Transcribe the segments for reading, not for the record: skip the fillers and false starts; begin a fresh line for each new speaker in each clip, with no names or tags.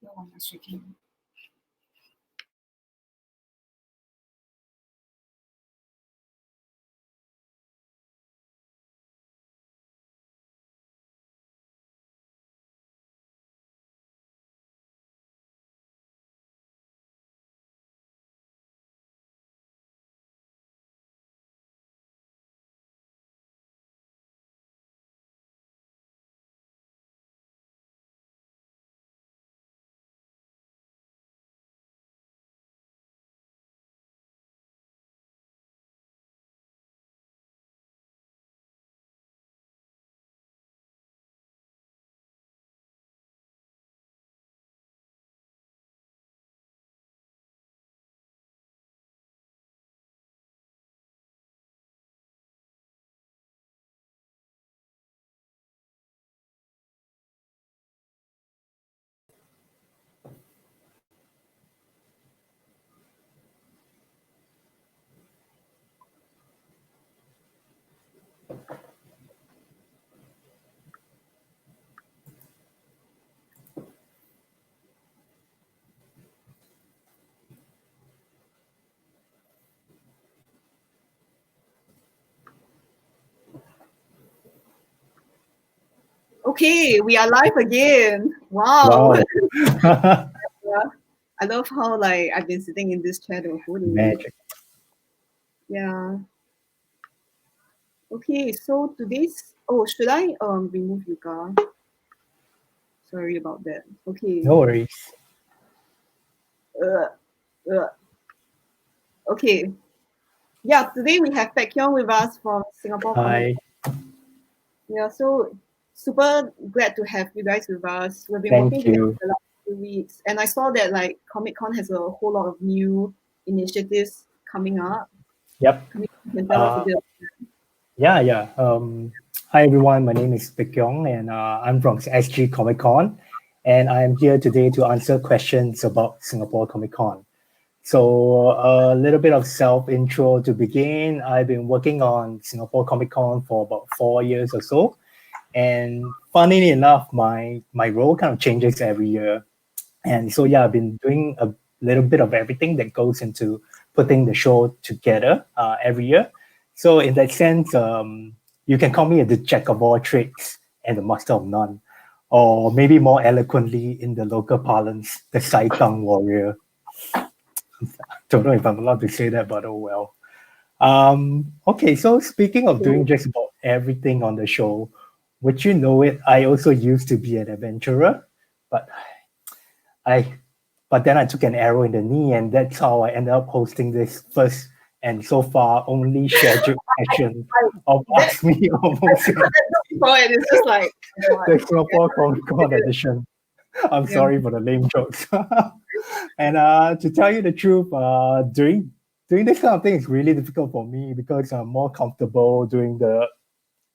No one is shaking. Okay, we are live again. Wow.
Wow.
I love how I've been sitting in this chair the whole day.
Magic.
Yeah. Okay, so today's should I remove Yuka? Sorry about that. Okay.
No worries.
Okay. Yeah, today we have Baek Hyung with us from Singapore Comic.
Hi.
Yeah, so super glad to have you guys with us. We've been
Thank
working together
you.
for the last few weeks, and I saw that Comic Con has a whole lot of new initiatives coming up.
Yep.
Can you tell us a bit?
Yeah. Hi everyone. My name is Baek Hyung, and I'm from SG Comic Con, and I'm here today to answer questions about Singapore Comic Con. So a little bit of self intro to begin. I've been working on Singapore Comic Con for about 4 years or so, and funnily enough, my role kind of changes every year. And so, yeah, I've been doing a little bit of everything that goes into putting the show together every year. So, in that sense, you can call me the jack of all trades and the master of none, or maybe more eloquently in the local parlance, the Saikang warrior. Don't know if I'm allowed to say that, but oh well. Okay, so speaking of doing just about everything on the show, would you know it? I also used to be an adventurer, but then I took an arrow in the knee, and that's how I ended up hosting this first and so far only scheduled session of Ask Me Almost
It's just like
the Singapore Comic Con edition. I'm sorry for the lame jokes. And to tell you the truth, doing this kind of thing is really difficult for me because I'm more comfortable doing the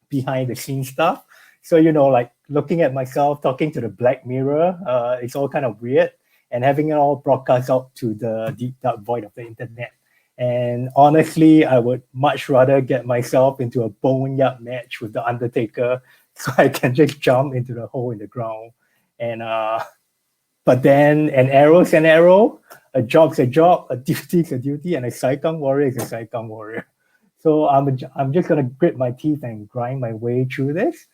behind the scenes stuff. So like looking at myself talking to the black mirror, it's all kind of weird, and having it all broadcast out to the deep dark void of the internet. And honestly, I would much rather get myself into a boneyard match with the Undertaker, so I can just jump into the hole in the ground. And but then an arrow's an arrow, a job's a job, a duty's a duty, and a Saikang warrior is a Saikang warrior. So I'm just gonna grit my teeth and grind my way through this.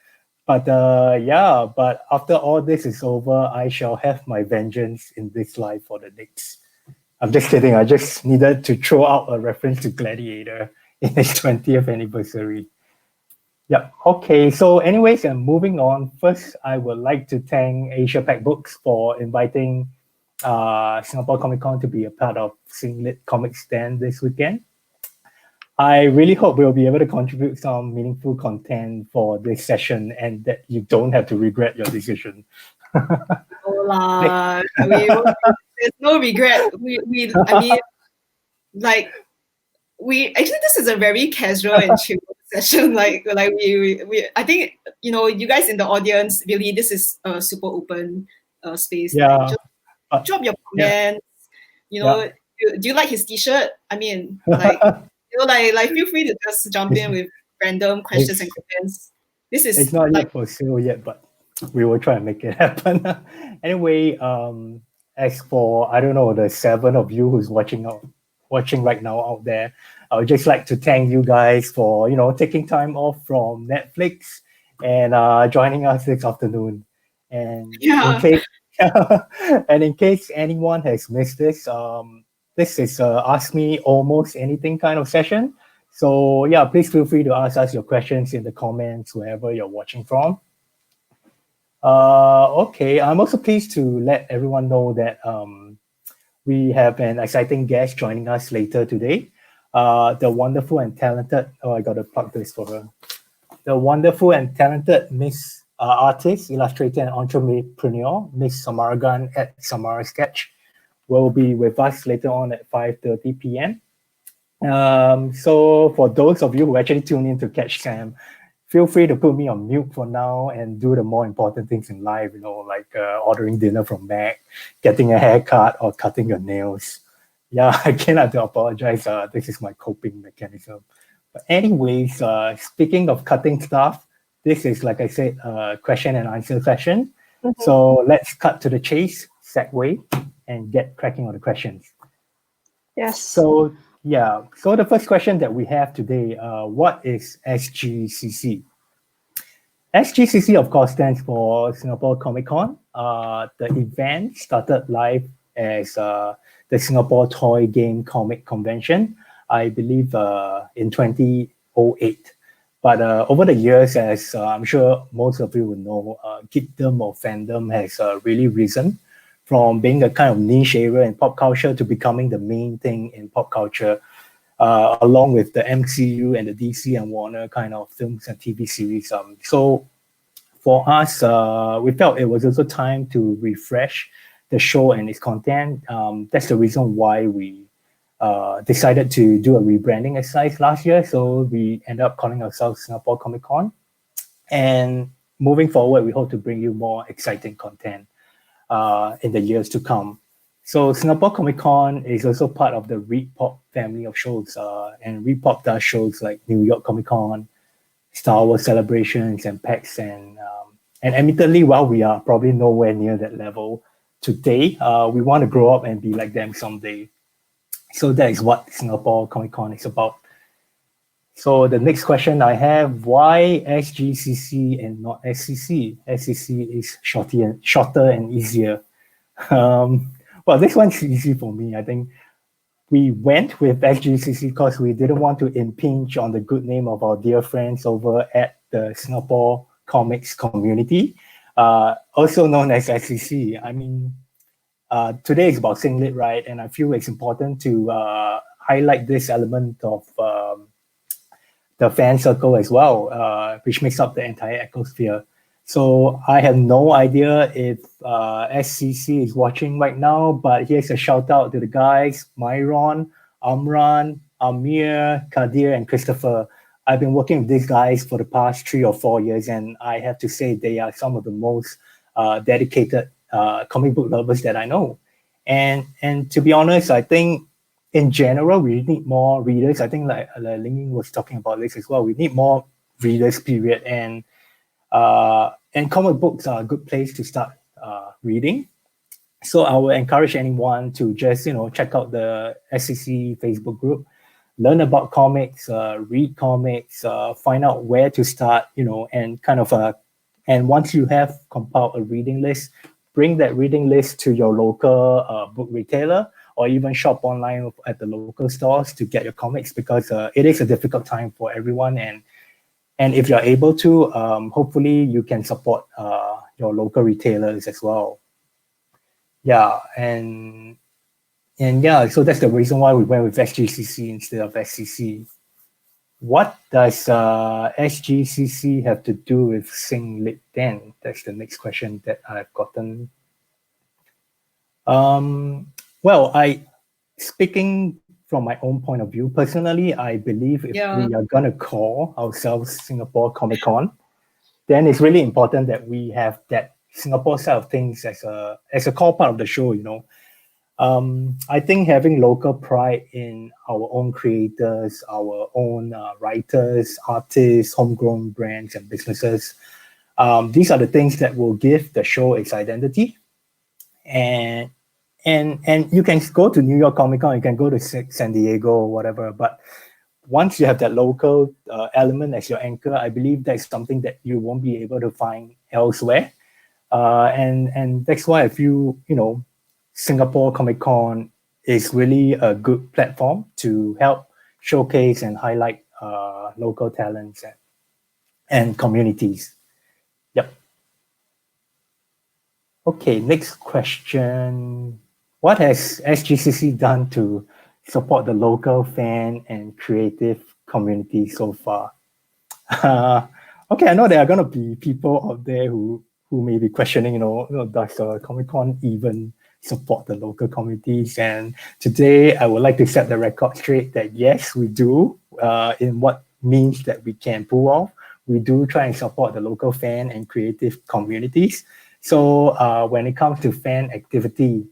But but after all this is over, I shall have my vengeance in this life for the next. I'm just kidding. I just needed to throw out a reference to Gladiator in its 20th anniversary. Yep. Okay. So, anyways, and moving on. First, I would like to thank Asiapac Books for inviting Singapore Comic Con to be a part of SingLit Comic Stand this weekend. I really hope we'll be able to contribute some meaningful content for this session, and that you don't have to regret your decision.
There's no regret. Actually, this is a very casual and chill session. We I think you guys in the audience, really, this is a super open space.
Yeah.
Just drop your comments. Do you like his T-shirt? I mean, feel free to just jump in with random questions and comments. This is
it's not yet for sale yet, but we will try and make it happen. Anyway, as for, I don't know, the 7 of you who's watching right now out there, I would just like to thank you guys for, taking time off from Netflix and joining us this afternoon. And in
Yeah.
case anyone has missed this, this is Ask Me Almost Anything kind of session. So yeah, please feel free to ask us your questions in the comments wherever you're watching from. Okay, I'm also pleased to let everyone know that we have an exciting guest joining us later today. The wonderful and talented, I got to plug this for her. The wonderful and talented Miss Artist, Illustrator, and Entrepreneur, Miss Samaragan at Samara Sketch, will be with us later on at 5:30 p.m. So for those of you who actually tune in to catch Sam, feel free to put me on mute for now and do the more important things in life, like ordering dinner from Mac, getting a haircut, or cutting your nails. Yeah, again, I have to apologize. This is my coping mechanism. But anyways, speaking of cutting stuff, this is, like I said, a question and answer session. So let's cut to the chase, segue, and get cracking on the questions.
Yes.
So the first question that we have today, what is SGCC? SGCC, of course, stands for Singapore Comic Con. The event started live as the Singapore Toy Game Comic Convention, I believe in 2008. But over the years, as I'm sure most of you will know, geekdom or fandom has really risen from being a kind of niche area in pop culture to becoming the main thing in pop culture, along with the MCU and the DC and Warner kind of films and TV series. So for us, we felt it was also time to refresh the show and its content. That's the reason why we decided to do a rebranding exercise last year. So we ended up calling ourselves Singapore Comic Con. And moving forward, we hope to bring you more exciting content in the years to come. So Singapore Comic Con is also part of the ReadPop family of shows, and ReadPop does shows like New York Comic Con, Star Wars Celebrations, and PAX, and admittedly, while we are probably nowhere near that level today, we want to grow up and be like them someday. So that is what Singapore Comic Con is about. So the next question I have, why SGCC and not SCC? SCC is shorter and easier. Well, this one's easy for me. I think we went with SGCC because we didn't want to impinge on the good name of our dear friends over at the Singapore comics community, also known as SCC. I mean, today is about SingLit, right? And I feel it's important to highlight this element of the fan circle as well, which makes up the entire ecosphere. So I have no idea if SCC is watching right now, but here's a shout out to the guys, Myron, Amran, Amir, Kadir, and Christopher. I've been working with these guys for the past 3 or 4 years, and I have to say they are some of the most dedicated comic book lovers that I know. And to be honest, I think in general, we need more readers. I think like Ling was talking about this as well. We need more readers, period. And comic books are a good place to start reading. So I will encourage anyone to just, check out the SCC Facebook group, learn about comics, read comics, find out where to start, and kind of, and once you have compiled a reading list, bring that reading list to your local book retailer or even shop online at the local stores to get your comics, because it is a difficult time for everyone. And if you're able to, hopefully you can support your local retailers as well. Yeah, and yeah, so that's the reason why we went with SGCC instead of SCC. What does SGCC have to do with SingLit then? That's the next question that I've gotten. Well, speaking from my own point of view, personally, I believe if we are going to call ourselves Singapore Comic Con, then it's really important that we have that Singapore side of things as a core part of the show, I think having local pride in our own creators, our own writers, artists, homegrown brands and businesses These are the things that will give the show its identity. And you can go to New York Comic Con, you can go to San Diego or whatever, but once you have that local element as your anchor, I believe that's something that you won't be able to find elsewhere. And that's why I feel, Singapore Comic Con is really a good platform to help showcase and highlight local talents and communities. Yep. Okay, next question. What has SGCC done to support the local fan and creative community so far? Okay, I know there are going to be people out there who may be questioning, does Comic-Con even support the local communities? And today I would like to set the record straight that yes, we do, in what means that we can pull off. We do try and support the local fan and creative communities. So when it comes to fan activity,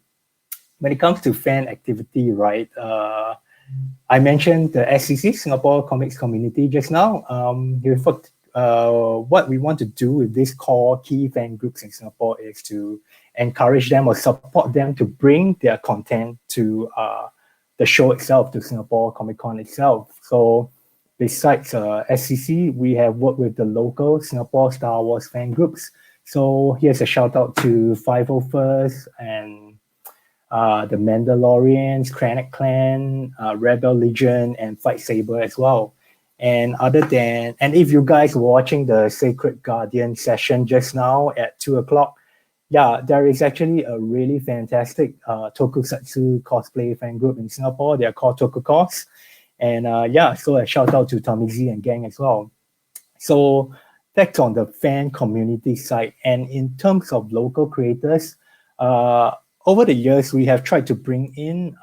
right, I mentioned the SCC, Singapore Comics Community, just now. What we want to do with these core key fan groups in Singapore is to encourage them or support them to bring their content to the show itself, to Singapore Comic Con itself. So besides SCC, we have worked with the local Singapore Star Wars fan groups. So here's a shout out to 501st and the Mandalorians, Krennic Clan, Rebel Legion, and Fight Saber as well. And if you guys were watching the Sacred Guardian session just now at 2:00, yeah, there is actually a really fantastic tokusatsu cosplay fan group in Singapore. They are called Tokukos. And so a shout out to Tommy Z and gang as well. So that's on the fan community side. And in terms of local creators, over the years, we have tried to bring in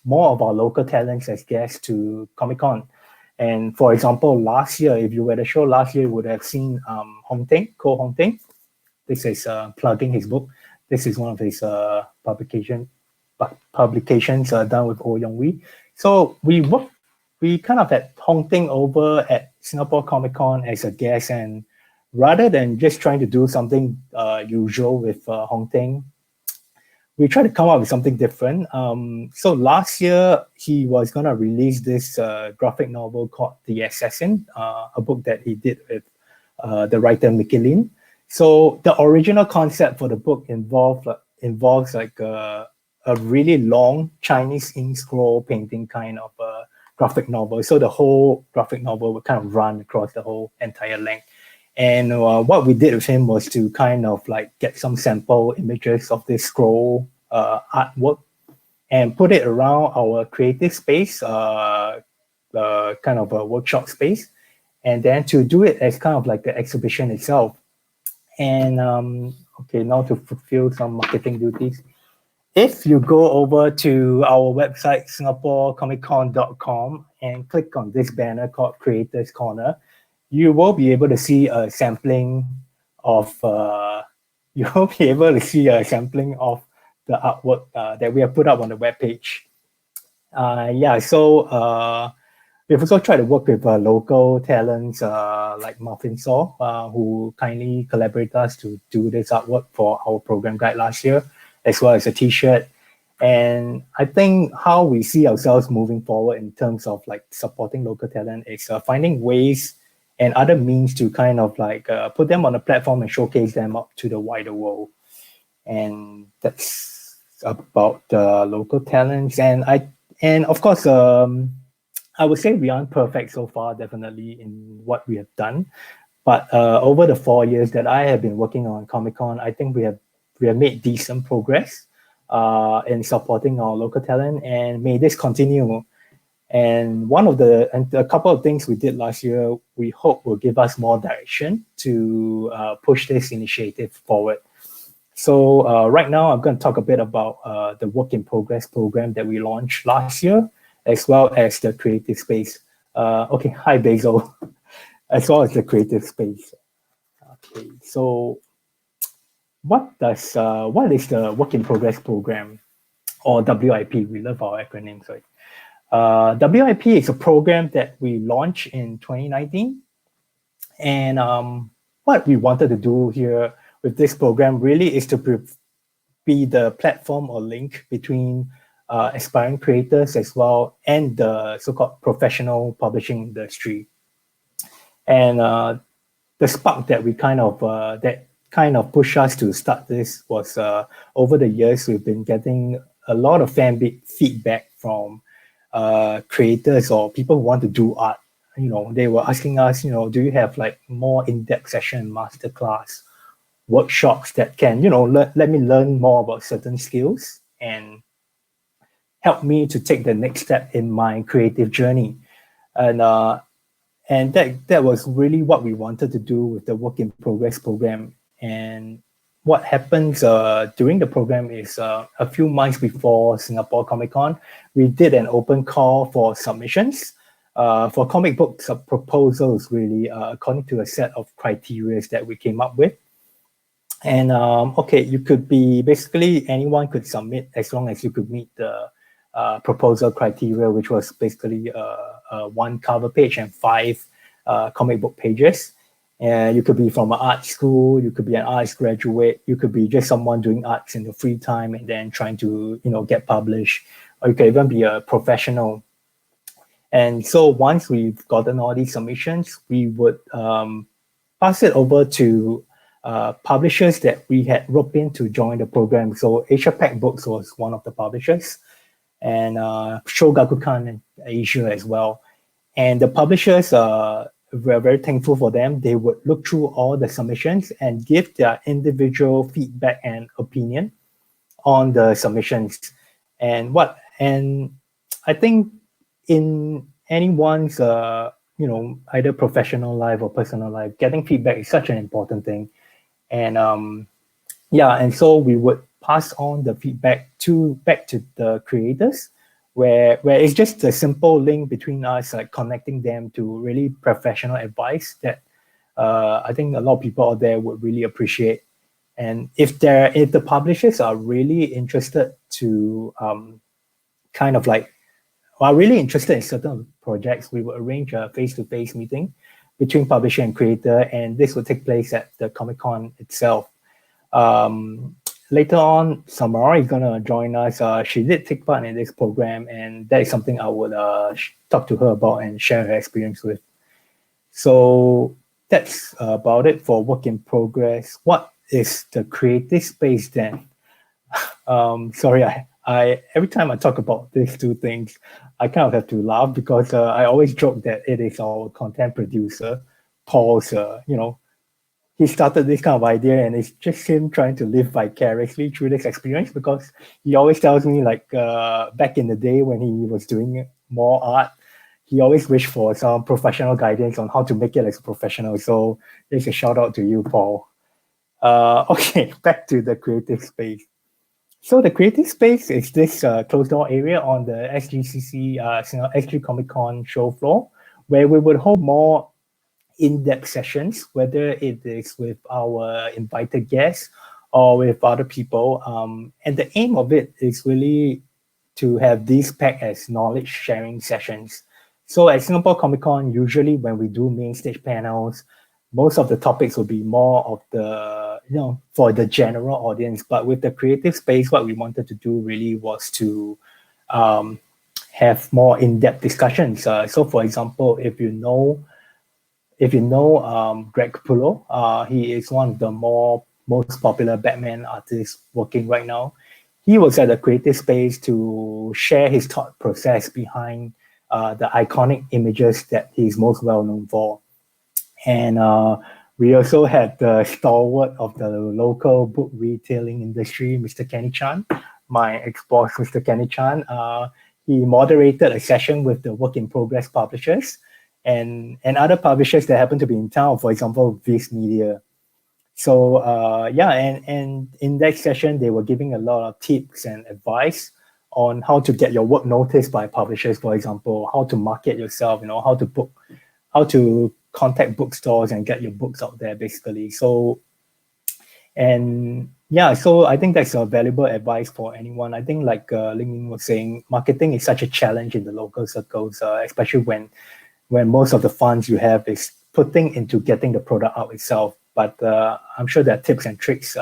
more of our local talents as guests to Comic-Con. And for example, last year, if you were at the show last year, you would have seen Hong Teng, Ko Hong Teng. This is plugging his book. This is one of his publications done with Oh Young Wee. So we kind of had Hong Teng over at Singapore Comic Con as a guest, and rather than just trying to do something usual with Hong Teng, we tried to come up with something different. So last year, he was going to release this graphic novel called The Assassin, a book that he did with the writer Mickey Lin. So the original concept for the book involves like a really long Chinese ink scroll painting kind of graphic novel. So the whole graphic novel would kind of run across the whole entire length. And what we did with him was to kind of like get some sample images of this scroll artwork and put it around our creative space, kind of a workshop space, and then to do it as kind of like the exhibition itself. And now to fulfill some marketing duties. If you go over to our website, singaporecomiccon.com, and click on this banner called Creators Corner, you will be able to see a sampling of the artwork that we have put up on the webpage. We've also tried to work with local talents like Muffin Saw, who kindly collaborated us to do this artwork for our program guide last year, as well as a t-shirt. And I think how we see ourselves moving forward in terms of like supporting local talent is finding ways and other means to kind of like put them on a platform and showcase them up to the wider world. And that's about local talents. And of course, I would say we aren't perfect so far, definitely, in what we have done. But over the 4 years that I have been working on Comic-Con, I think we have made decent progress in supporting our local talent, and may this continue. And a couple of things we did last year, we hope will give us more direction to push this initiative forward. So right now, I'm going to talk a bit about the Work in Progress program that we launched last year, as well as the creative space. Hi Basil, as well as the creative space. Okay, so what is the Work in Progress program, or WIP? We love our acronyms, right? WIP is a program that we launched in 2019, and what we wanted to do here with this program really is to be the platform or link between aspiring creators as well and the so-called professional publishing industry. And the spark that we kind of pushed us to start this was over the years we've been getting a lot of feedback from creators or people who want to do art. They were asking us, do you have like more in-depth session, masterclass, workshops that can, let me learn more about certain skills and help me to take the next step in my creative journey. And that was really what we wanted to do with the Work in Progress program. And what happens during the program is a few months before Singapore Comic Con, we did an open call for submissions for comic books proposals, really, according to a set of criteria that we came up with. And you could be basically anyone could submit as long as you could meet the proposal criteria, which was basically one cover page and 5 comic book pages. And you could be from an art school, you could be an arts graduate, you could be just someone doing arts in the free time and then trying to get published, or you could even be a professional. And so once we've gotten all these submissions, we would pass it over to publishers that we had roped in to join the program. So Asiapac Books was one of the publishers, and Shogakukan in Asia as well. And the publishers, we're very thankful for them. They would look through all the submissions and give their individual feedback and opinion on the submissions. And I think in anyone's either professional life or personal life, getting feedback is such an important thing. And and so we would pass on the feedback back to the creators, where it's just a simple link between us, like connecting them to really professional advice that I think a lot of people out there would really appreciate. And if the publishers are really interested to are really interested in certain projects, we will arrange a face-to-face meeting between publisher and creator, and this will take place at the Comic-Con itself. Later on, Samara is going to join us. She did take part in this program, and that is something I would talk to her about and share her experience with. So that's about it for Work in Progress. What is the creative space then? Sorry, I every time I talk about these two things, I kind of have to laugh because I always joke that it is our content producer, Paul's, he started this kind of idea, and it's just him trying to live vicariously through this experience, because he always tells me, like, back in the day when he was doing more art, he always wished for some professional guidance on how to make it as a professional. So there's a shout out to you, Paul. Okay, back to the creative space. So the creative space is this closed door area on the SGCC, SG Comic Con show floor, where we would hold more in-depth sessions, whether it is with our invited guests or with other people. And the aim of it is really to have these packed as knowledge sharing sessions. So at Singapore Comic Con, usually when we do main stage panels, most of the topics will be more of the, for the general audience. But with the creative space, what we wanted to do really was to have more in-depth discussions. So for example, if you know Greg Capullo, he is one of the most popular Batman artists working right now. He was at the creative space to share his thought process behind the iconic images that he's most well known for. And we also had the stalwart of the local book retailing industry, Mr. Kenny Chan, my ex-boss, Mr. Kenny Chan. He moderated a session with the Work in Progress publishers and other publishers that happen to be in town, for example, Viz Media. So and in that session, they were giving a lot of tips and advice on how to get your work noticed by publishers, for example, how to market yourself, how to contact bookstores and get your books out there, basically. So I think that's a valuable advice for anyone. I think, like Ling Ying was saying, marketing is such a challenge in the local circles, especially when most of the funds you have is putting into getting the product out itself. but I'm sure there are tips and tricks.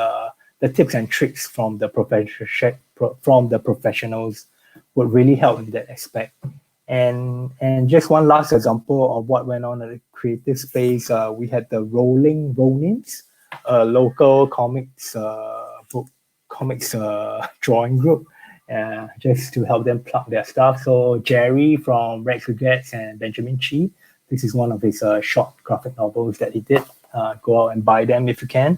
The tips and tricks from the professionals would really help in that aspect. And just one last example of what went on at the creative space, we had the Rolling Ronins, a local comics drawing group, just to help them plug their stuff. So Jerry from Rex Regrets and Benjamin Chi, this is one of his short graphic novels that he did. Go out and buy them if you can.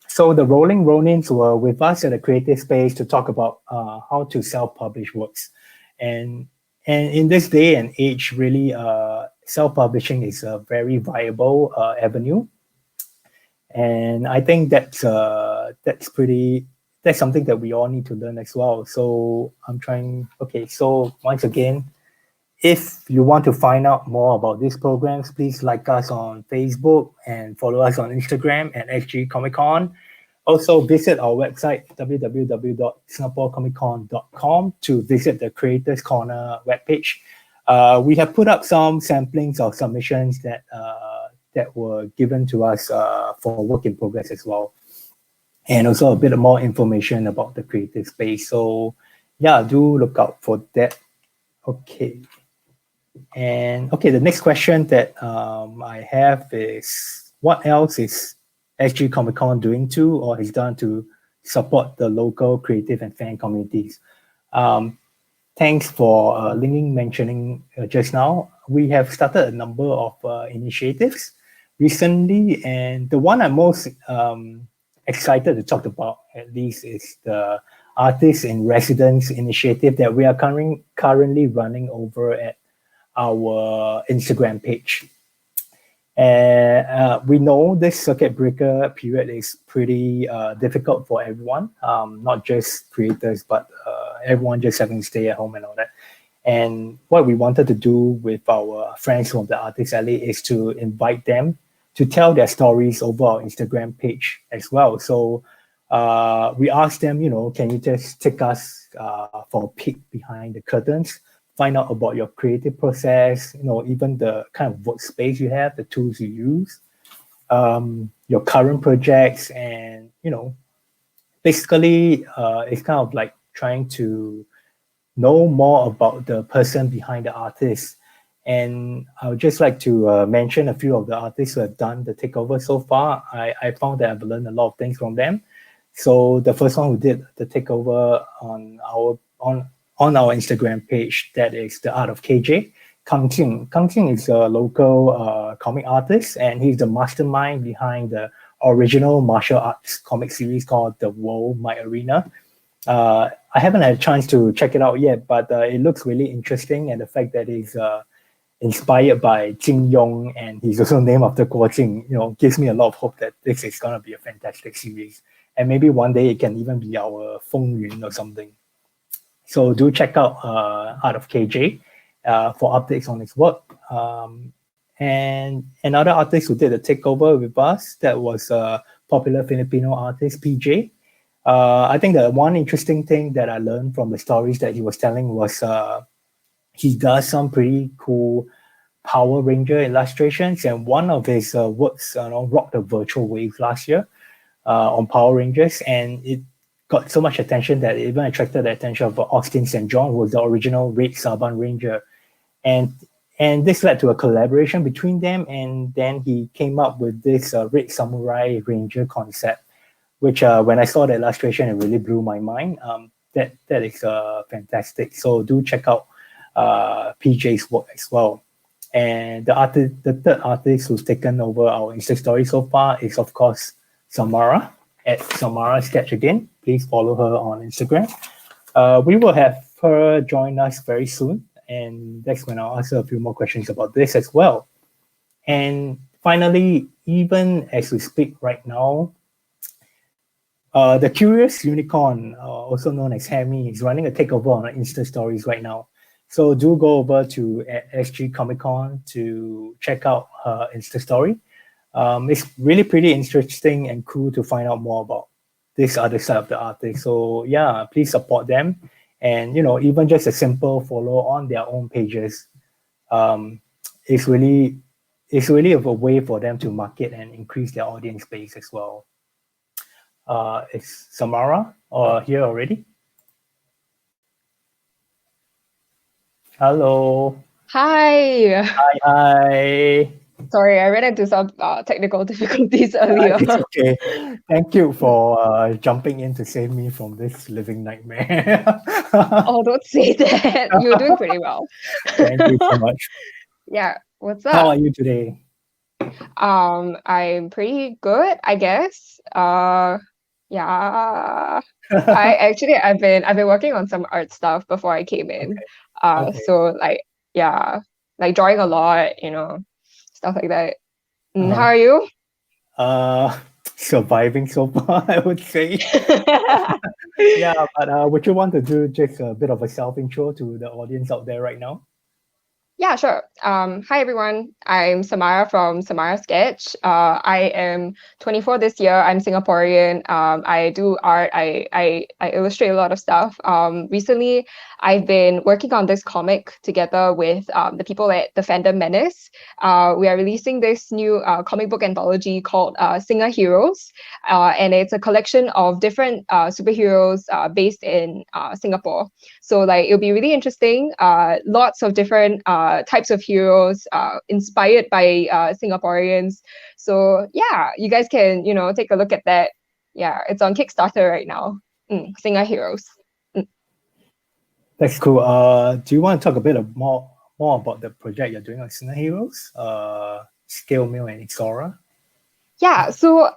So the Rolling Ronins were with us at the creative space to talk about how to self-publish works. And in this day and age, really, self-publishing is a very viable avenue. And I think that's something that we all need to learn as well. So so once again, if you want to find out more about these programs, please like us on Facebook and follow us on Instagram at SG Comic Con. Also visit our website, www.singaporecomiccon.com, to visit the Creators Corner webpage. We have put up some samplings of submissions that were given to us for work in progress as well. And also a bit more information about the creative space. So yeah, do look out for that. Okay. And the next question that I have is, what else is SG Comic Con doing to or has done to support the local creative and fan communities? Thanks for Ling mentioning just now. We have started a number of initiatives recently, and the one I'm most excited to talk about, at least, is the Artists in Residence initiative that we are currently running over at our Instagram page. And we know this circuit breaker period is pretty difficult for everyone, not just creators, but everyone just having to stay at home and all that. And what we wanted to do with our friends from the Artist Alley is to invite them to tell their stories over our Instagram page as well. So we asked them, can you just take us for a peek behind the curtains, find out about your creative process, even the kind of workspace you have, the tools you use, your current projects, and, basically it's kind of like trying to know more about the person behind the artist. And I would just like to mention a few of the artists who have done the takeover so far. I found that I've learned a lot of things from them. So the first one who did the takeover on our Instagram page, that is the Art of KJ, Kang Jing. Kang Jing is a local comic artist, and he's the mastermind behind the original martial arts comic series called The World My Arena. I haven't had a chance to check it out yet, but it looks really interesting, and the fact that he's inspired by Jin Yong and he's also named after Guo Jing, gives me a lot of hope that this is going to be a fantastic series. And maybe one day it can even be our Feng Yun or something. So do check out Art of KJ for updates on his work. And another artist who did a takeover with us, that was popular Filipino artist PJ. I think the one interesting thing that I learned from the stories that he was telling was he does some pretty cool Power Ranger illustrations, and one of his works rocked the virtual wave last year on Power Rangers, and it got so much attention that it even attracted the attention of Austin St. John, who was the original Red Saban Ranger. And this led to a collaboration between them, and then he came up with this Red Samurai Ranger concept, which when I saw the illustration, it really blew my mind. That is fantastic. So do check out PJ's work as well. And the third artist who's taken over our Insta story so far is, of course, Samara at Samara Sketch Again. Please follow her on Instagram. We will have her join us very soon, and that's when I'll answer a few more questions about this as well. And finally, even as we speak right now, the Curious Unicorn, also known as Hammy, is running a takeover on our Insta stories right now. So do go over to SG Comic Con to check out her Insta story. It's really pretty interesting and cool to find out more about this other side of the artist. So yeah, please support them. And, even just a simple follow on their own pages is really it's really a way for them to market and increase their audience base as well. Is Samara here already? Hello.
Hi.
Hi.
Sorry, I ran into some technical difficulties earlier.
It's okay. Thank you for jumping in to save me from this living nightmare.
Oh, don't say that. You're doing pretty well.
Thank you so much.
Yeah. What's
How are
up?
you today?
I'm pretty good, I guess. Yeah. I've been working on some art stuff before I came in.
Okay.
So yeah, like drawing a lot, stuff like that. How are you?
Surviving so far, I would say. Yeah, but would you want to do just a bit of a self intro to the audience out there right now?
Yeah, sure. Hi everyone. I'm Samara from Samara Sketch. I am 24 this year. I'm Singaporean. I do art. I illustrate a lot of stuff. Recently, I've been working on this comic together with the people at the Fandom Menace. We are releasing this new comic book anthology called Singer Heroes, and it's a collection of different superheroes based in Singapore. So like it'll be really interesting. Lots of different types of heroes inspired by Singaporeans. So yeah, you guys can take a look at that. Yeah, it's on Kickstarter right now. Singer Heroes.
That's cool. Do you want to talk a bit more about the project you're doing on Singer Heroes? Scale Mill and Ixora?
Yeah, so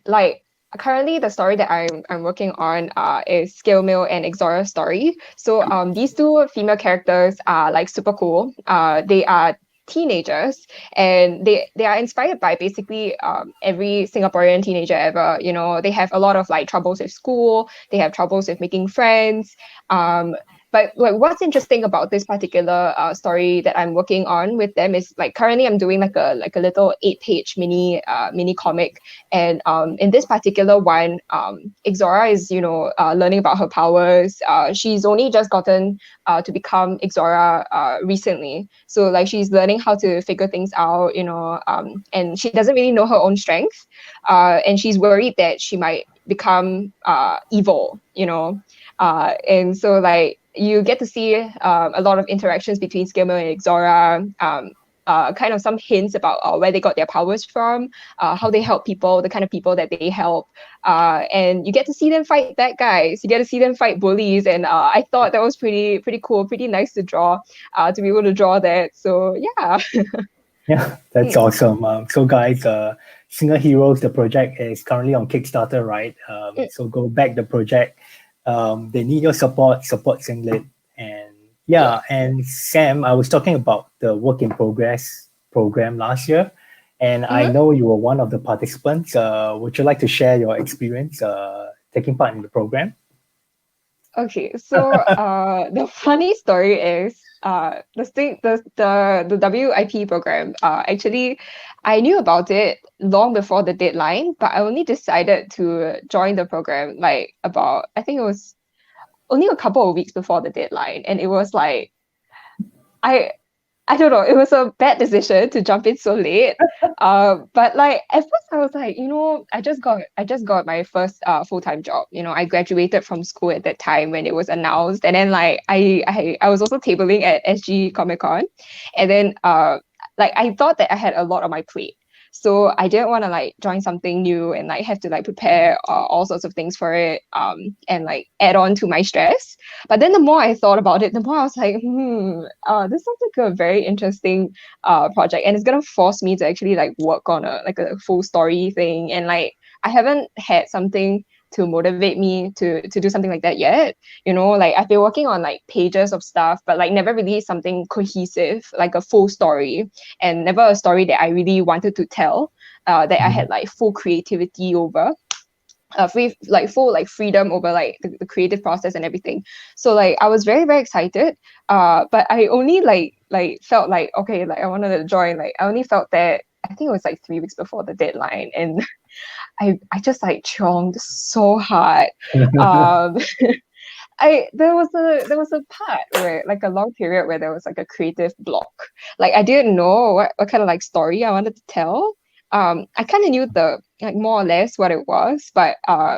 like currently the story that I'm working on is Scale Mill and Ixora's story. So these two female characters are like super cool. They are teenagers and they are inspired by basically every Singaporean teenager ever. They have a lot of like troubles with school, they have troubles with making friends. But like, what's interesting about this particular story that I'm working on with them is like currently I'm doing like a little 8-page mini comic, and in this particular one, Ixora is learning about her powers. She's only just gotten to become Ixora recently, so like she's learning how to figure things out, and she doesn't really know her own strength, and she's worried that she might become evil, and so like you get to see a lot of interactions between Skimmer and Ixora, kind of some hints about where they got their powers from, how they help people, the kind of people that they help, and you get to see them fight bad guys, you get to see them fight bullies, and I thought that was pretty cool, pretty nice to draw, to be able to draw that. So yeah.
Yeah, that's awesome. So guys, Singer Heroes, the project is currently on Kickstarter, right? So go back the project. They need your support SingLit. And and Sam, I was talking about the work in progress program last year, and I know you were one of the participants. Would you like to share your experience taking part in the program?
Okay, so the funny story is the WIP program, actually I knew about it long before the deadline, but I only decided to join the program like about, I think it was only a couple of weeks before the deadline, and it was like I don't know, it was a bad decision to jump in so late. But like at first I was like, I just got my first full-time job. I graduated from school at that time when it was announced. And then like I was also tabling at SG Comic Con. And then like I thought that I had a lot on my plate. So I didn't want to like join something new and like have to like prepare all sorts of things for it, and like add on to my stress. But then the more I thought about it, the more I was like, this sounds like a very interesting project, and it's gonna force me to actually like work on a full story thing. And like I haven't had something to motivate me to do something like that yet. Like I've been working on like pages of stuff, but like never really something cohesive, like a full story, and never a story that I really wanted to tell, that I had like full creativity over. Full like freedom over like the creative process and everything. So like I was very very excited, but I only like felt like, okay, like I wanted to join, like I only felt that I think it was like 3 weeks before the deadline, and I just like chonged so hard. there was a part where, like, a long period where there was like a creative block. Like, I didn't know what kind of like story I wanted to tell. I kind of knew the, like, more or less what it was, but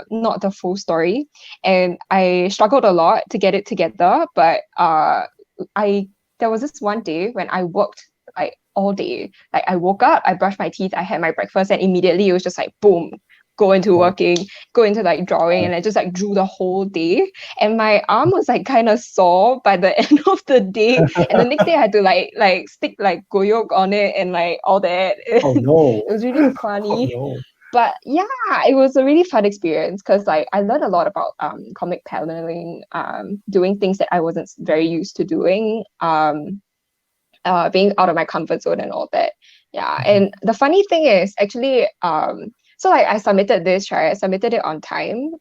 not the full story. And I struggled a lot to get it together. But I there was this one day when I worked like all day. Like, I woke up, I brushed my teeth, I had my breakfast, and immediately it was just like boom, go into working, go into like drawing, and I just like drew the whole day. And my arm was like kind of sore by the end of the day. And the next day I had to like stick like goyok on it and like all that.
Oh no.
It was really
Oh
funny.
no.
But yeah, it was a really fun experience because like I learned a lot about comic paneling, doing things that I wasn't very used to doing, being out of my comfort zone and all that. Yeah. And the funny thing is actually, so like I submitted this, right? I submitted it on time.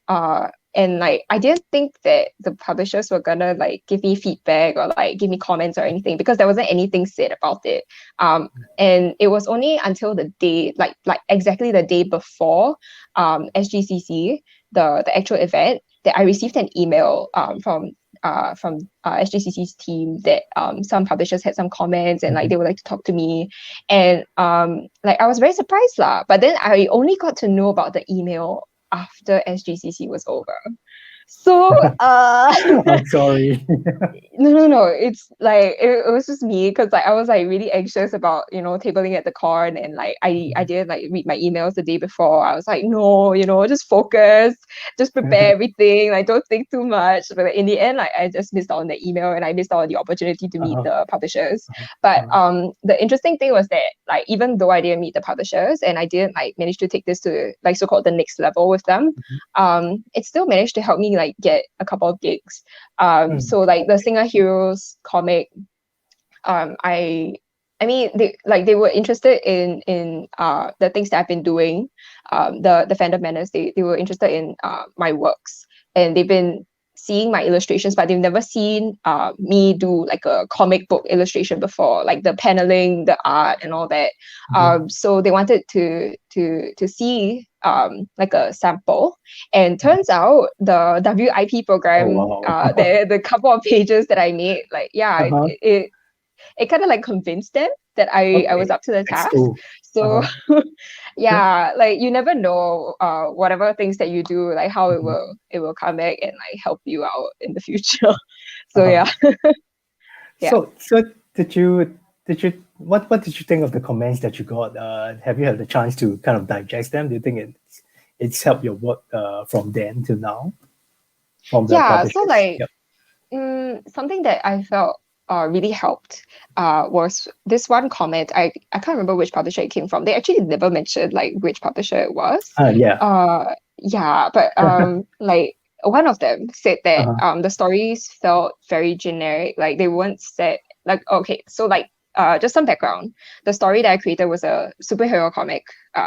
And like I didn't think that the publishers were gonna like give me feedback or like give me comments or anything, because there wasn't anything said about it. And it was only until the day, like exactly the day before SGCC, the actual event, that I received an email from SGCC's team that some publishers had some comments and like they would like to talk to me. And like I was very surprised lah. But then I only got to know about the email after SGCC was over. So
I'm sorry.
no. It's like it was just me, because like I was like really anxious about, you know, tabling at the con, and like I didn't like read my emails the day before. I was like, no, you know, just focus, just prepare everything, like don't think too much. But like, in the end, like I just missed out on the email and I missed out on the opportunity to meet the publishers. But the interesting thing was that like even though I didn't meet the publishers and I didn't like manage to take this to like so-called the next level with them, it still managed to help me like get a couple of gigs. So like the Singer Heroes comic, I mean they were interested in the things that I've been doing. The Fandom Menace, they were interested in my works, and they've been seeing my illustrations, but they've never seen me do like a comic book illustration before, like the paneling, the art, and all that. So they wanted to see like a sample, and turns out the WIP program, the couple of pages that I made, like it kind of like convinced them that I was up to the task.
Cool.
So yeah, like you never know whatever things that you do, like how it will come back and like help you out in the future. So yeah.
So did you what did you think of the comments that you got? Have you had the chance to kind of digest them? Do you think it's helped your work from then to now? From the publishers?
So like something that I felt really helped was this one comment. I can't remember which publisher it came from. They actually never mentioned like which publisher it was. But like one of them said that the stories felt very generic. Like they weren't set like, okay, so like just some background. The story that I created was a superhero comic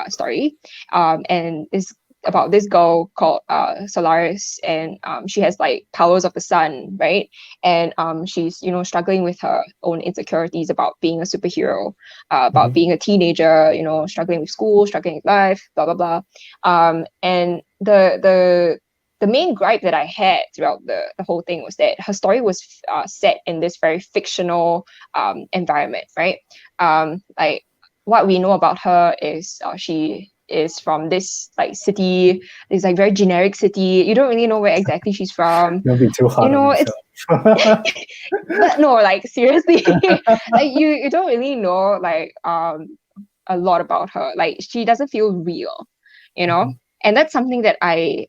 story, and it's about this girl called Solaris, and she has like powers of the sun, right? And she's, you know, struggling with her own insecurities about being a superhero, about being a teenager, you know, struggling with school, struggling with life, blah blah blah. And the main gripe that I had throughout the whole thing was that her story was set in this very fictional environment, right? Like what we know about her is she is from this like city, this like very generic city. You don't really know where exactly she's from.
Don't be too hard.
You know, it's but no, like seriously, like you don't really know like a lot about her. Like she doesn't feel real, you know. And that's something that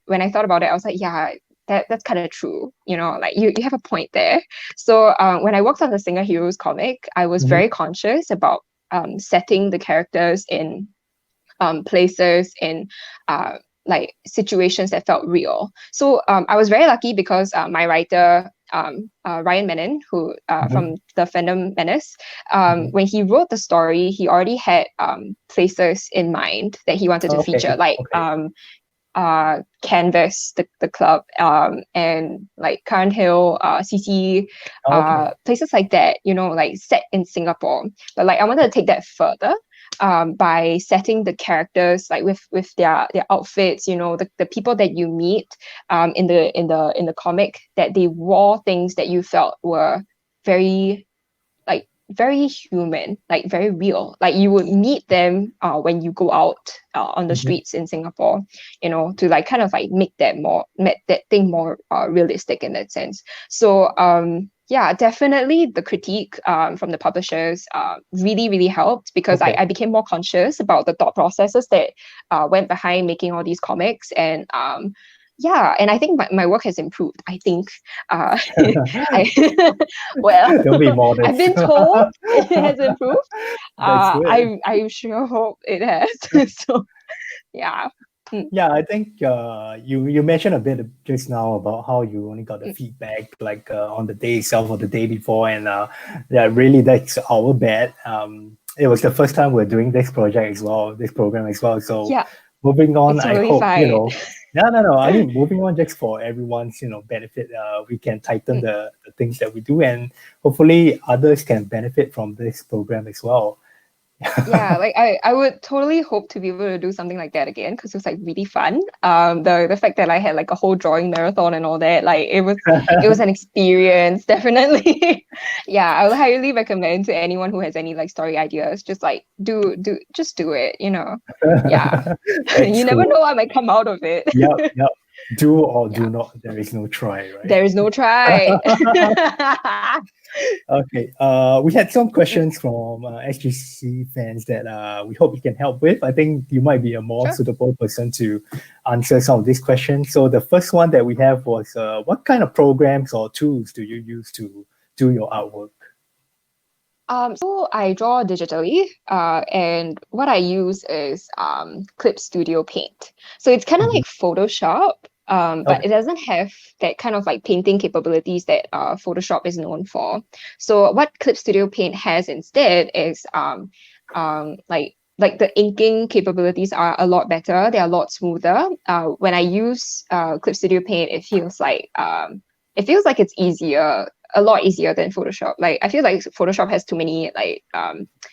when I thought about it, I was like, yeah, that's kind of true. You know, like you have a point there. So when I worked on the Singer Heroes comic, I was very conscious about setting the characters in places, in like situations that felt real. So I was very lucky because my writer, Ryan Menon, who from the Fandom Menace, when he wrote the story, he already had places in mind that he wanted to feature, like Canvas, the club, and like Current Hill, CC, places like that, you know, like set in Singapore. But like I wanted to take that further. by setting the characters like with their outfits, the people that you meet in the comic, that they wore things that you felt were very very human, like very real. Like you would meet them when you go out on the streets in Singapore, to like kind of like make that thing more realistic in that sense. So yeah, definitely the critique from the publishers really, really helped, because I became more conscious about the thought processes that went behind making all these comics. And yeah, and I think my work has improved. I think, well,
Don't be modest.
I've been told it has improved.
That's good.
I sure hope it has. So, yeah.
Yeah, I think you mentioned a bit just now about how you only got the feedback like on the day itself or the day before, and yeah, really that's our bad. It was the first time we're doing this program as well. So
Yeah,
moving on,
it's
I
totally
hope
fine.
No. I mean, moving on just for everyone's benefit. We can tighten the things that we do, and hopefully others can benefit from this program as well.
Yeah, like I would totally hope to be able to do something like that again, because it was like really fun. The fact that I had like a whole drawing marathon and all that, like it was an experience, definitely. Yeah, I would highly recommend to anyone who has any like story ideas, just like just do it, Yeah. You never know what might come out of it.
Yep. Do or do
Yeah.
not. There is no try, right?
There is no try.
Okay. We had some questions from SGCC fans that we hope you can help with. I think you might be a more
Sure.
suitable person to answer some of these questions. So the first one that we have was, what kind of programs or tools do you use to do your artwork?
So I draw digitally, and what I use is Clip Studio Paint. So it's kind of like Photoshop, but it doesn't have that kind of like painting capabilities that Photoshop is known for. So what Clip Studio Paint has instead is like the inking capabilities are a lot better. They're a lot smoother. When I use Clip Studio Paint, it feels like it's easier, a lot easier than Photoshop. Like I feel like Photoshop has too many like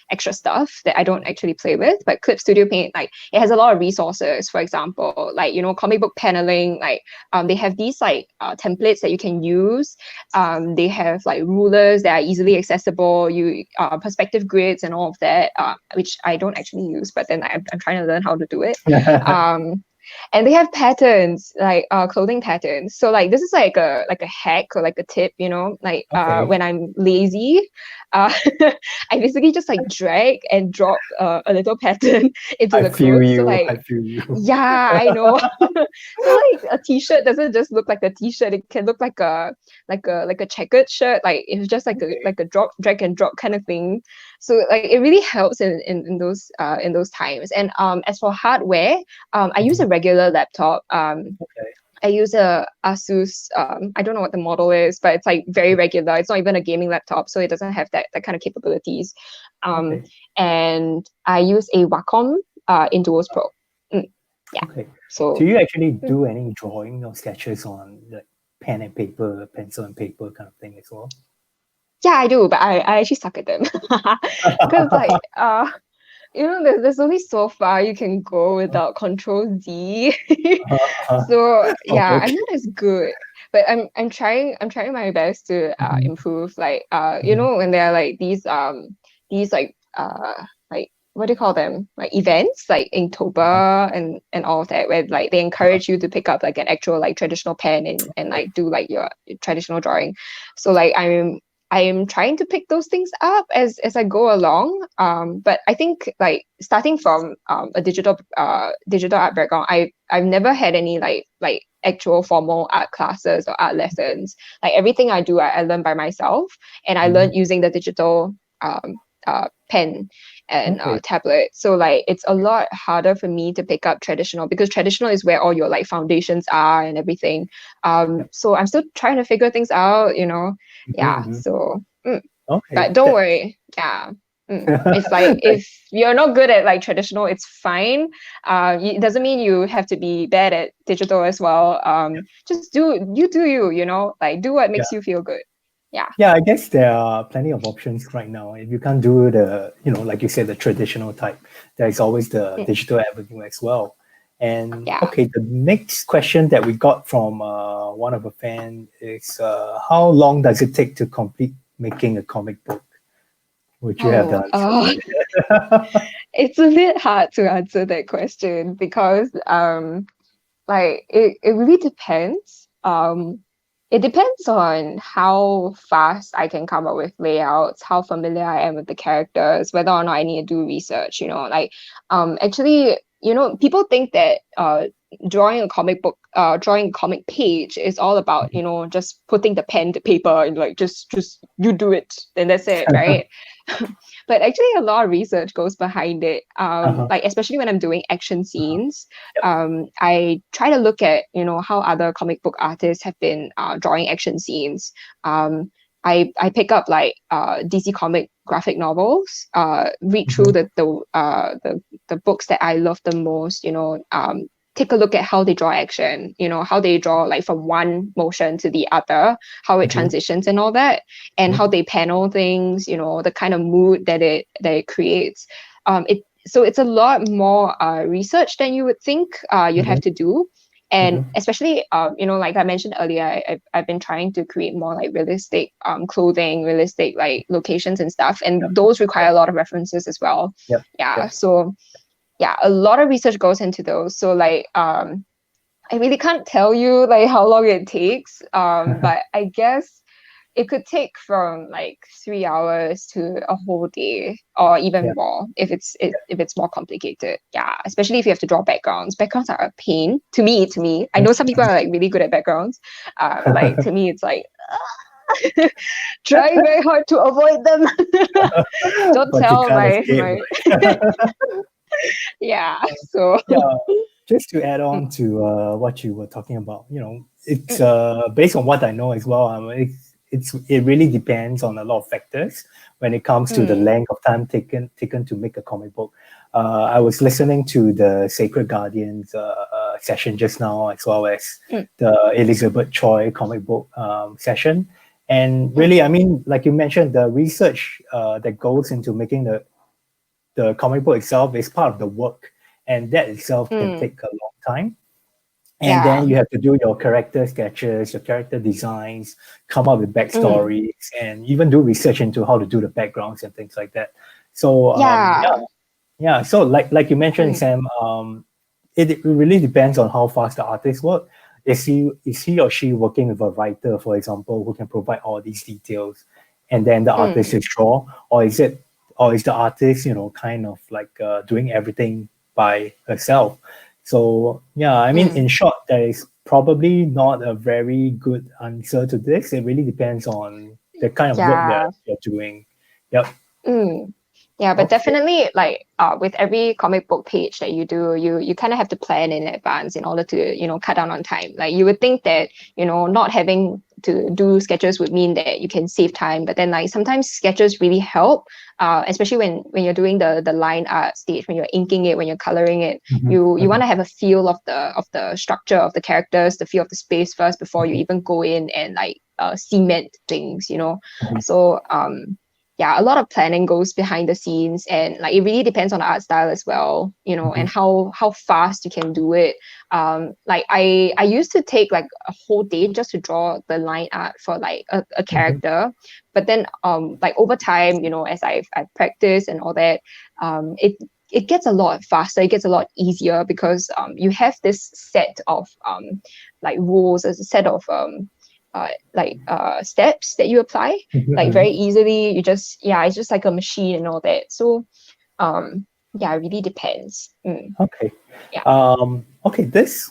extra stuff that I don't actually play with. But Clip Studio Paint, like it has a lot of resources. For example, like comic book paneling. Like they have these like templates that you can use. They have like rulers that are easily accessible. Perspective grids and all of that, which I don't actually use. But then I'm trying to learn how to do it. And they have patterns, like clothing patterns. So like this is like a hack or like a tip, like when I'm lazy, I basically just like drag and drop a little pattern into the clothes. So like,
I feel you.
yeah, I know. So like a t-shirt doesn't just look like a t-shirt. It can look like a checkered shirt. Like it's just like a drag and drop kind of thing. So like it really helps in those times. And as for hardware, I use a regular laptop. I use a Asus. I don't know what the model is, but it's like very regular. It's not even a gaming laptop, so it doesn't have that kind of capabilities. And I use a Wacom in Duos Pro. Yeah.
Okay.
So
do you actually do any drawing or sketches on like pen and paper, pencil and paper kind of thing as well?
Yeah, I do, but I actually suck at them because like there's only so far you can go without Control Z. So yeah, I'm not as good, but I'm trying my best to improve. Like when there are like these like what do you call them, like events like Inktober and all of that, where like they encourage you to pick up like an actual like traditional pen and like do like your traditional drawing. So like I am trying to pick those things up as I go along. But I think like starting from a digital art background, I've never had any like actual formal art classes or art lessons. Like everything I do, I learn by myself, and I learn using the digital pen and tablet. So like it's a lot harder for me to pick up traditional, because traditional is where all your like foundations are and everything. So I'm still trying to figure things out, so but don't worry. It's like if you're not good at like traditional, it's fine. It doesn't mean you have to be bad at digital as well. Just do you, like do what makes you feel good.
Yeah, I guess there are plenty of options right now. If you can't do the, like you said, the traditional type, there's always the digital avenue as well. And okay, the next question that we got from one of a fan is, how long does it take to complete making a comic book? Would you have the answer?
It's a bit hard to answer that question because like it really depends. It depends on how fast I can come up with layouts, how familiar I am with the characters, whether or not I need to do research, like actually, people think that drawing a comic book, drawing a comic page is all about, just putting the pen to paper and like just you do it and that's it, right? But actually a lot of research goes behind it. Like especially when I'm doing action scenes, I try to look at, how other comic book artists have been drawing action scenes. I pick up like DC comic graphic novels, read through the books that I love the most, take a look at how they draw action, how they draw like from one motion to the other, how it transitions and all that, and how they panel things, the kind of mood that it creates. So it's a lot more research than you would think you'd have to do. And especially, like I mentioned earlier, I've been trying to create more like realistic clothing, realistic like locations and stuff. And those require a lot of references as well. So yeah, a lot of research goes into those. So like, I really can't tell you like how long it takes. But I guess it could take from like 3 hours to a whole day or even more if it's more complicated. Yeah, especially if you have to draw backgrounds. Backgrounds are a pain to me. I know some people are like really good at backgrounds. Like to me, it's like trying very hard to avoid them. Don't tell my So
just to add on to what you were talking about, it's based on what I know as well. It really depends on a lot of factors when it comes to the length of time taken to make a comic book. I was listening to the Sacred Guardians session just now, as well as the Elizabeth Choi comic book session. And really, I mean, like you mentioned, the research that goes into making the comic book itself is part of the work, and that itself can take a long time. And then you have to do your character sketches, your character designs, come up with backstories, and even do research into how to do the backgrounds and things like that. So So like you mentioned, Sam, it really depends on how fast the artist work. Is he or she working with a writer, for example, who can provide all these details, and then the artist is draw, or is the artist, kind of like doing everything by herself? So I mean, in short, there is probably not a very good answer to this. It really depends on the kind of work that you're doing. Yep.
Yeah, but definitely like with every comic book page that you do, you kind of have to plan in advance in order to, cut down on time. Like you would think that, not having to do sketches would mean that you can save time, but then like sometimes sketches really help, especially when you're doing the line art stage, when you're inking it, when you're coloring it, you want to have a feel of the structure of the characters, the feel of the space first before you even go in and like cement things, So a lot of planning goes behind the scenes, and like it really depends on the art style as well, and how fast you can do it. Like I used to take like a whole day just to draw the line art for like a character, but then like over time, as I've practiced and all that, it gets a lot faster, it gets a lot easier because you have this set of like rules, as a set of steps that you apply like very easily. You just it's just like a machine and all that. So it really depends.
Okay. Okay, this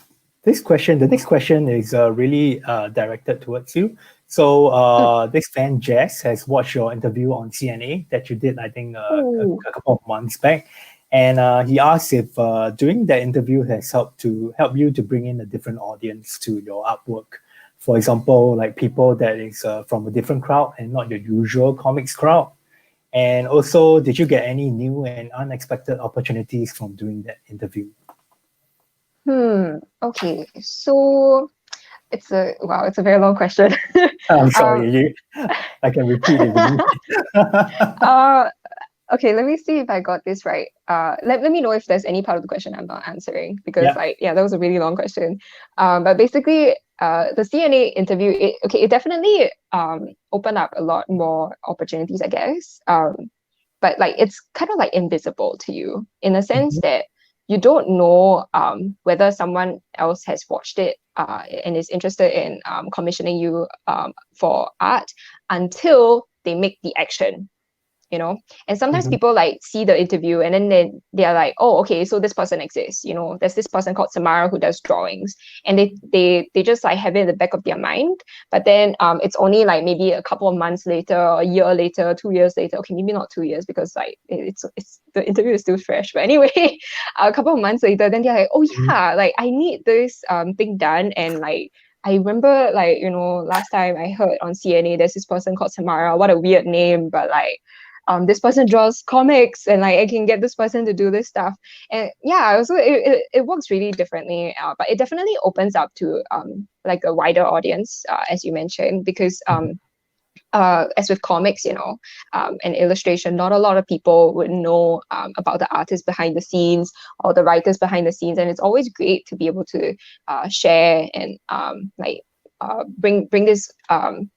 question, the next question is really directed towards you. So this fan Jess has watched your interview on CNA that you did, I think, a couple of months back. And he asked if doing that interview has helped you to bring in a different audience to your artwork. For example, like people that is from a different crowd and not your usual comics crowd. And also, did you get any new and unexpected opportunities from doing that interview?
Okay, so It's a very long question.
I'm sorry, I can repeat it.
Okay, let me see if I got this right. Let me know if there's any part of the question I'm not answering, because
Yeah.
that was a really long question. But basically, the CNA interview, it definitely opened up a lot more opportunities, I guess. But like it's kind of like invisible to you in a sense
Mhm.
that you don't know whether someone else has watched it and is interested in commissioning you for art until they make the action, you know. And sometimes
Mhm.
people like see the interview and then they're like, oh, okay, so this person exists, you know, there's this person called Samara who does drawings, and they just like have it in the back of their mind. But then it's only like maybe a couple of months later, a year later, 2 years later, okay, maybe not 2 years because like it's the interview is still fresh, but anyway, a couple of months later, then they're like, oh
Mhm.
yeah, like I need this thing done. And like I remember, like, you know, last time I heard on CNA there's this person called Samara. What a weird name, but like this person draws comics and like I can get this person to do this stuff. And yeah, so it works really differently, but it definitely opens up to like a wider audience, as you mentioned, because as with comics, you know, and illustration, not a lot of people would know about the artists behind the scenes or the writers behind the scenes, and it's always great to be able to share and bring this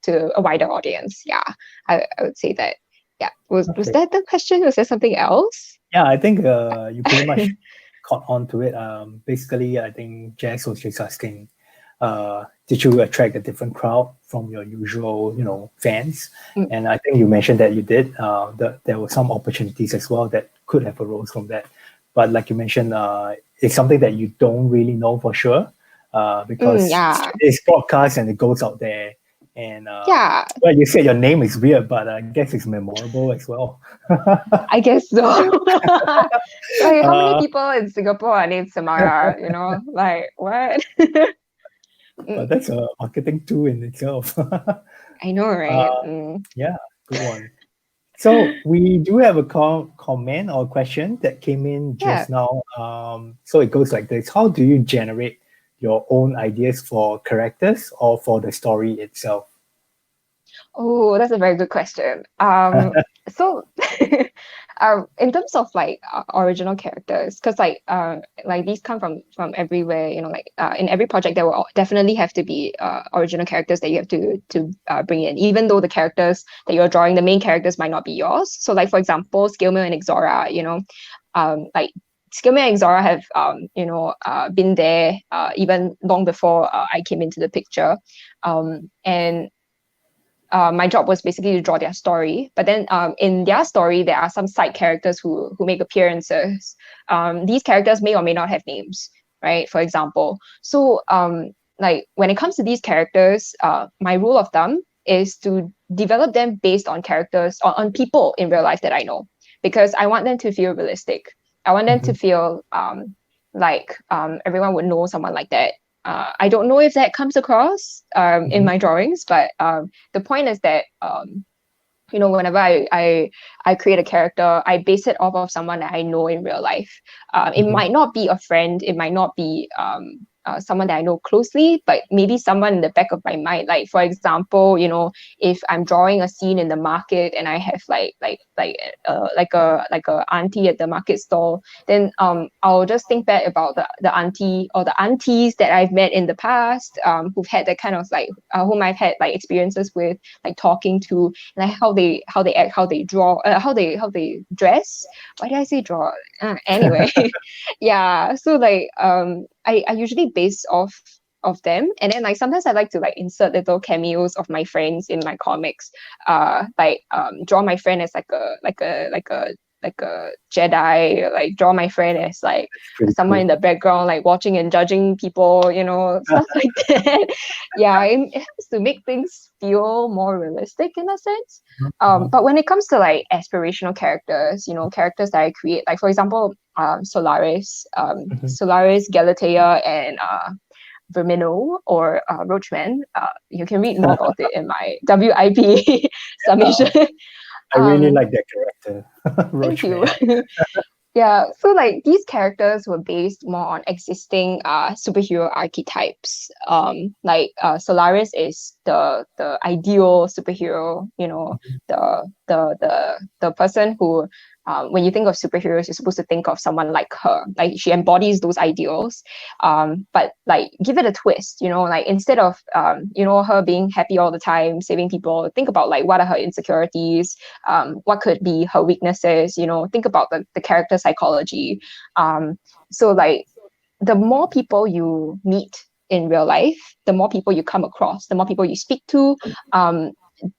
to a wider audience. Yeah, I would say that. Yeah, was
Okay.
that the question? Was there something else?
Yeah, I think you pretty much caught on to it. Basically, I think Jess was just asking, did you attract a different crowd from your usual, fans?
Mm,
And I think you mentioned that you did. That there were some opportunities as well that could have arose from that. But like you mentioned, it's something that you don't really know for sure, because
yeah,
it's broadcast and it goes out there. And
yeah,
well, you said your name is weird, but I guess it's memorable as well.
I guess so. Like, how many
uh,
people in Singapore are named Samara? You know, like what?
but
Mm,
that's a marketing tool in itself.
I know, right?
uh, yeah, good one. So we do have a comment or question that came in
Yeah.
just now. So it goes like this: how do you generate your own ideas for characters or for the story itself?
Oh, that's a very good question. So in terms of like original characters, because like these come from everywhere, you know, like in every project there will definitely have to be original characters that you have to bring in, even though the characters that you're drawing, the main characters might not be yours. So like for example, Scalemail and Exora, you know, like Scalemail and Exora have been there even long before I came into the picture. And my job was basically to draw their story. But then in their story, there are some side characters who make appearances. These characters may or may not have names, right? For example. So like when it comes to these characters, my rule of thumb is to develop them based on characters or on people in real life that I know, because I want them to feel realistic. I want them to
Mhm,
feel like everyone would know someone like that. I don't know if that comes across in
mhm,
my drawings, but the point is that you know, whenever I create a character, I base it off of someone that I know in real life. It
mhm,
might not be a friend, it might not be someone that I know closely, but maybe someone in the back of my mind. Like for example, you know, if I'm drawing a scene in the market and I have like a auntie at the market stall, then I'll just think back about the auntie or the aunties that I've met in the past, who've had that kind of like whom I've had like experiences with, like talking to, like how they act, how they draw, how they dress. Why did I say draw? Anyway, yeah. So like I usually base off of them, and then like sometimes I like to like insert little cameos of my friends in my comics. Draw my friend as like a Jedi, like draw my friend as like
pretty
someone in
cool.
the background, like watching and judging people, you know, stuff like that. Yeah, it helps to make things feel more realistic in a sense.
Mhm,
But when it comes to like aspirational characters, you know, characters that I create, like for example,
mhm.
Solaris, Galatea, and Vermino or Roachman. You can read more about it in my WIP
Uh,
summation.
I really
um,
like that character,
Thank you.
Roachman.
Yeah, so like these characters were based more on existing superhero archetypes. Solaris is the ideal superhero, the person who when you think of superheroes, you're supposed to think of someone like her. Like she embodies those ideals. But like give it a twist, like instead of her being happy all the time, saving people, think about like what are her insecurities, what could be her weaknesses, think about the character psychology. So like the more people you meet in real life, the more people you come across, the more people you speak to,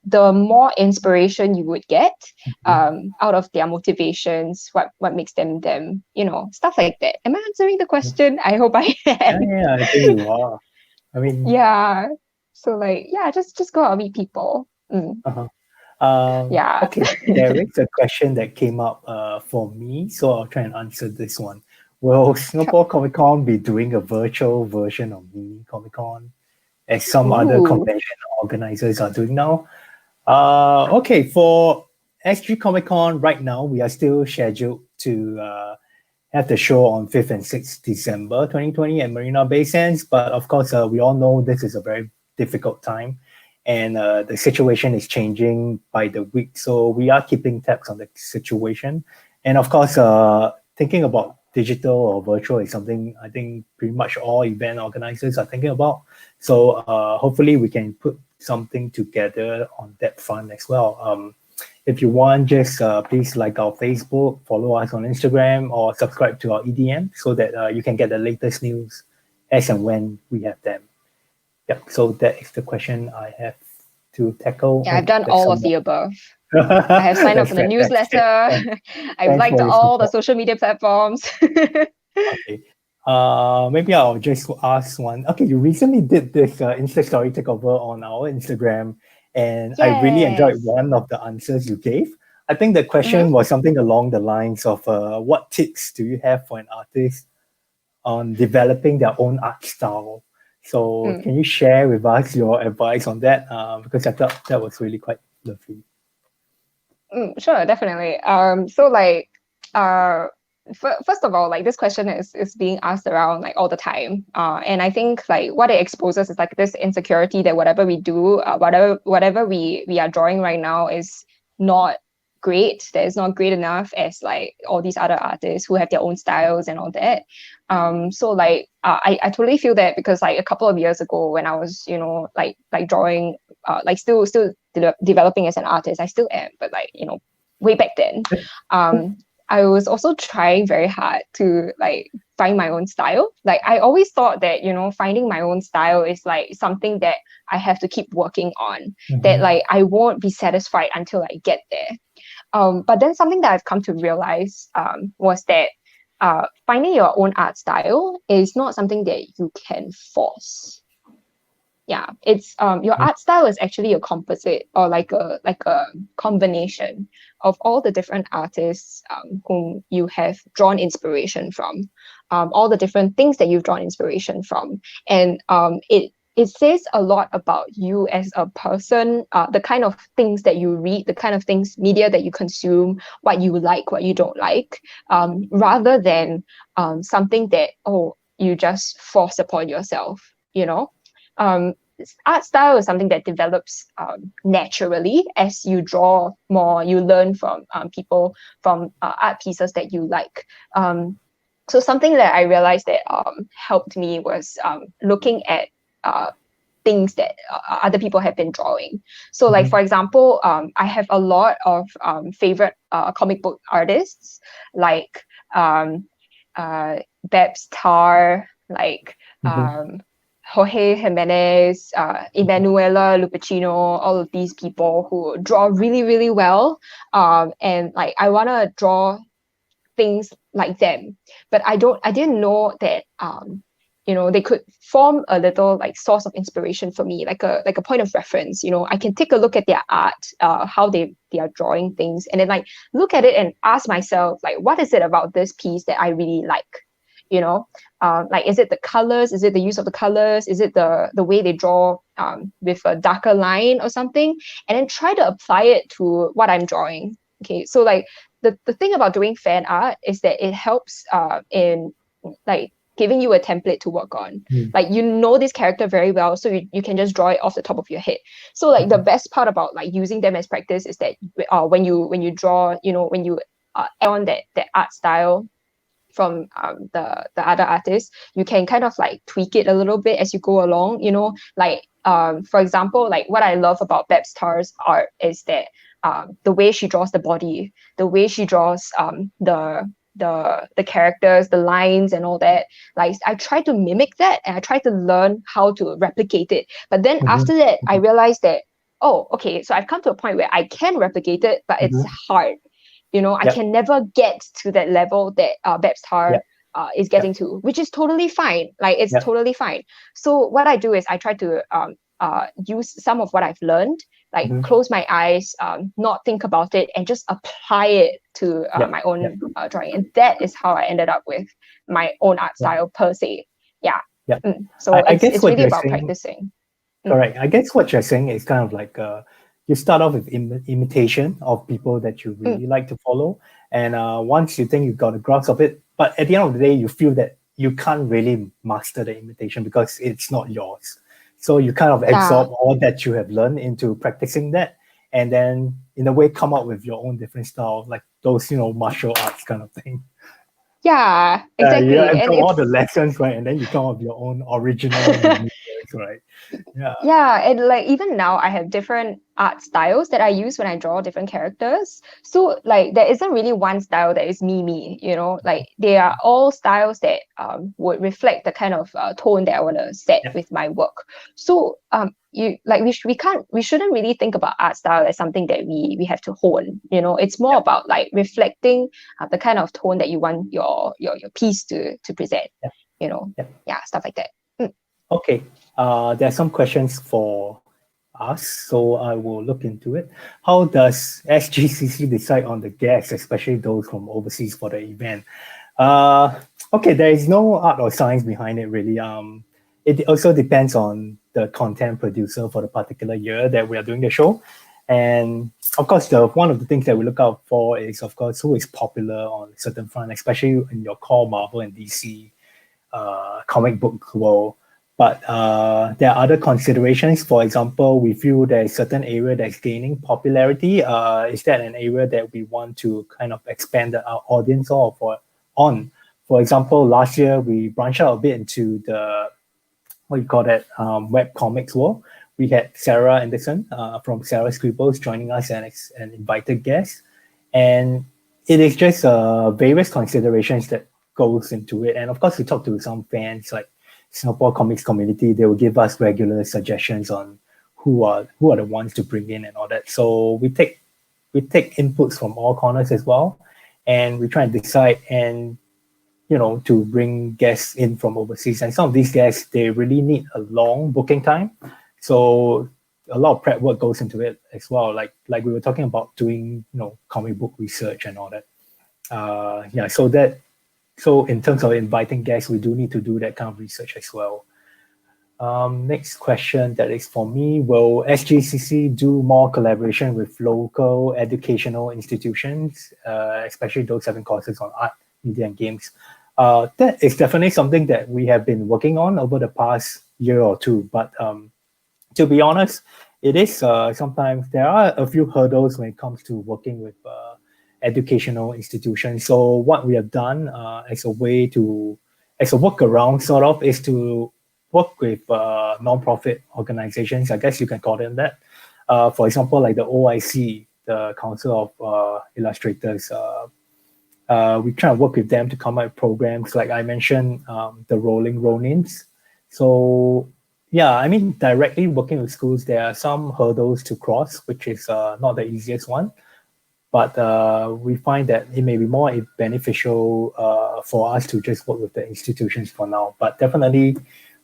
the more inspiration you would get out of their motivations, what makes them, stuff like that. Am I answering the question? I hope I am.
Yeah, I think you are. I mean,
Yeah. So like, yeah, just go out and meet people.
uh-huh.
Yeah.
Okay, there is a question that came up for me, so I'll try and answer this one. Will Singapore Comic Con be doing a virtual version of Mini Comic Con, as some other
Ooh.
convention organizers are doing now? Okay, for SG Comic Con right now, we are still scheduled to have the show on 5th and 6th December 2020 at Marina Bay Sands. But of course, we all know this is a very difficult time, and the situation is changing by the week. So we are keeping tabs on the situation. And of course, thinking about digital or virtual is something I think pretty much all event organizers are thinking about. So hopefully we can put something together on that front as well. If you want, just please like our Facebook, follow us on Instagram, or subscribe to our EDM so that you can get the latest news as and when we have them. Yep. So that is the question I have to tackle.
Yeah, I've done all of the above. I have signed up for the newsletter. I've liked all the social media platforms.
Okay. Maybe I'll just ask one. Okay, you recently did this Insta story takeover on our Instagram, and I really enjoyed one of the answers you gave. I think the question was something along the lines of what tips do you have for an artist on developing their own art style? So can you share with us your advice on that? Because I thought that was really quite lovely.
Sure, definitely. So like, first of all, like this question is being asked around like all the time. And I think like what it exposes is like this insecurity that whatever we do, whatever we are drawing right now is not great. That is not great enough as like all these other artists who have their own styles and all that. So like I totally feel that, because like a couple of years ago when I was like drawing, like still developing as an artist, I still am, but like way back then, I was also trying very hard to like find my own style. Like I always thought that finding my own style is like something that I have to keep working on, that like I won't be satisfied until I get there. But then something that I've come to realize was that finding your own art style is not something that you can force. Yeah, it's your art style is actually a composite, or like a combination of all the different artists whom you have drawn inspiration from, all the different things that you've drawn inspiration from, and it says a lot about you as a person, the kind of things that you read, the kind of media that you consume, what you like, what you don't like, rather than something that you just force upon yourself. Art style is something that develops naturally as you draw more, you learn from people, from art pieces that you like. So something that I realized that helped me was looking at things that other people have been drawing. So like, for example, I have a lot of favorite comic book artists, like Babs Tarr, like Jorge Jimenez, Emanuela Lupacchino, all of these people who draw really, really well. And like, I want to draw things like them, but I didn't know that, they could form a little like source of inspiration for me, like a point of reference. I can take a look at their art, how they are drawing things, and then like look at it and ask myself, like, what is it about this piece that I really like? Like, is it the colors? Is it the use of the colors? Is it the way they draw with a darker line or something? And then try to apply it to what I'm drawing. Okay, so like the thing about doing fan art is that it helps in like giving you a template to work on. Like you know this character very well, so you can just draw it off the top of your head. So like the best part about like using them as practice is that when you draw, when you add on that art style from the other artists, you can kind of like tweak it a little bit as you go along, like for example, like what I love about Babstar's art is that the way she draws the body, the way she draws the characters, the lines and all that. Like I try to mimic that and I try to learn how to replicate it. But then after that, I realized that, oh, okay, so I've come to a point where I can replicate it, but it's hard. I can never get to that level that Babstar is getting to, which is totally fine. Like it's totally fine. So what I do is I try to use some of what I've learned, like close my eyes, not think about it, and just apply it to my own drawing. And that is how I ended up with my own art style per se. Yeah. So it's really about practicing.
Correct. I guess what you're saying is kind of like you start off with imitation of people that you really like to follow. And once you think you've got a grasp of it, but at the end of the day, you feel that you can't really master the imitation because it's not yours. So you kind of absorb all that you have learned into practicing that, and then in a way come up with your own different style, like those, martial arts kind of thing.
Yeah, exactly.
You absorb all the lessons, right? And then you come up with your own original maneuvers, right?
Yeah, and like even now I have different art styles that I use when I draw different characters. So like there isn't really one style that is me, like they are all styles that would reflect the kind of tone that I want to set with my work. So we shouldn't really think about art style as something that we have to hone. It's more about like reflecting the kind of tone that you want your piece to present. Stuff like that.
Okay. There are some questions for us, so I will look into it. How does SGCC decide on the guests, especially those from overseas, for the event? Okay, there is no art or science behind it, really. It also depends on the content producer for the particular year that we are doing the show. And of course, one of the things that we look out for is, of course, who is popular on a certain front, especially in your core Marvel and DC comic book world. But there are other considerations. For example, we feel there's a certain area that's gaining popularity. Is that an area that we want to kind of expand our audience on? For example, last year we branched out a bit into the web comics world. We had Sarah Anderson from Sarah Scribbles joining us as an invited guest, and it is just various considerations that goes into it. And of course, we talked to some fans like Singapore comics community. They will give us regular suggestions on who are the ones to bring in and all that. So we take inputs from all corners as well, and we try and decide and to bring guests in from overseas. And some of these guests, they really need a long booking time, so a lot of prep work goes into it as well. Like we were talking about doing comic book research and all that. So in terms of inviting guests, we do need to do that kind of research as well. Next question that is for me: will SGCC do more collaboration with local educational institutions, especially those having courses on art, media, and games? That is definitely something that we have been working on over the past year or two. But to be honest, it is sometimes there are a few hurdles when it comes to working with educational institutions. So what we have done as a workaround sort of is to work with non-profit organizations. I guess you can call them that. For example, like the OIC, the Council of Illustrators. We try to work with them to come up with programs. Like I mentioned, the Rolling Ronins. So yeah, I mean, directly working with schools, there are some hurdles to cross, which is not the easiest one. But we find that it may be more beneficial for us to just work with the institutions for now. But definitely,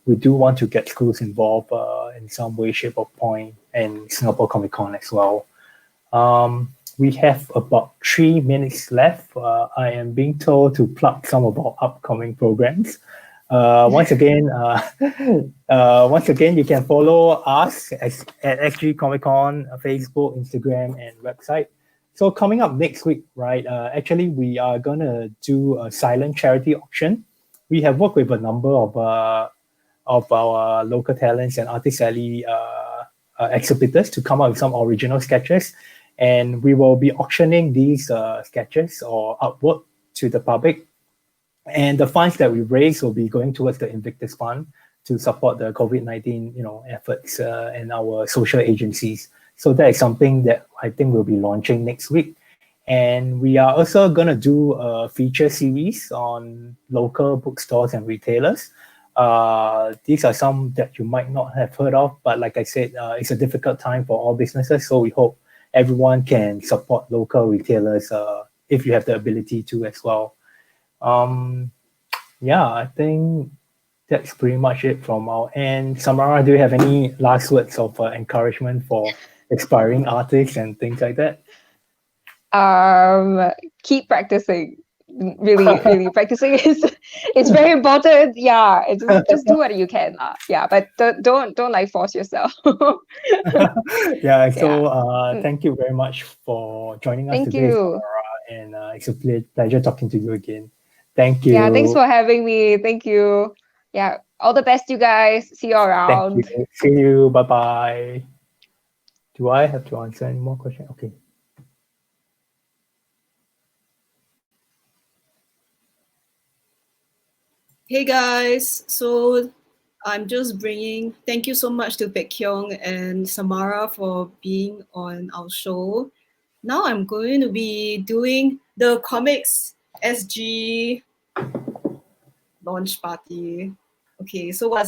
we do want to get schools involved in some way, shape, or point, and Singapore Comic Con as well. We have about 3 minutes left. I am being told to plug some of our upcoming programs. Once again, you can follow us at SG Comic Con, Facebook, Instagram, and website. So coming up next week, right? Actually, we are gonna do a silent charity auction. We have worked with a number of our local talents and Artist Alley exhibitors to come up with some original sketches, and we will be auctioning these sketches or artwork to the public. And the funds that we raise will be going towards the Invictus Fund to support the COVID-19, efforts and our social agencies. So that is something that I think we'll be launching next week. And we are also going to do a feature series on local bookstores and retailers. These are some that you might not have heard of, but like I said, it's a difficult time for all businesses. So we hope everyone can support local retailers if you have the ability to as well. Yeah, I think that's pretty much it from our end. Samara, do you have any last words of encouragement for aspiring artists and things like that?
Keep practicing. Really practicing is very important. Yeah, just do what you can. Yeah, but don't like force yourself.
Yeah, so thank you very much for joining us
Thank
today,
you.
Samara, and it's a pleasure talking to you again. Thank you.
Yeah, thanks for having me. Thank you. Yeah, all the best, you guys. See you around.
Thank you. See you. Bye-bye. Do I have to answer any more questions? Okay.
Hey guys, so I'm just bringing, thank you so much to Baek Kyung and Samara for being on our show. Now I'm going to be doing the comics SG launch party. Okay, so what's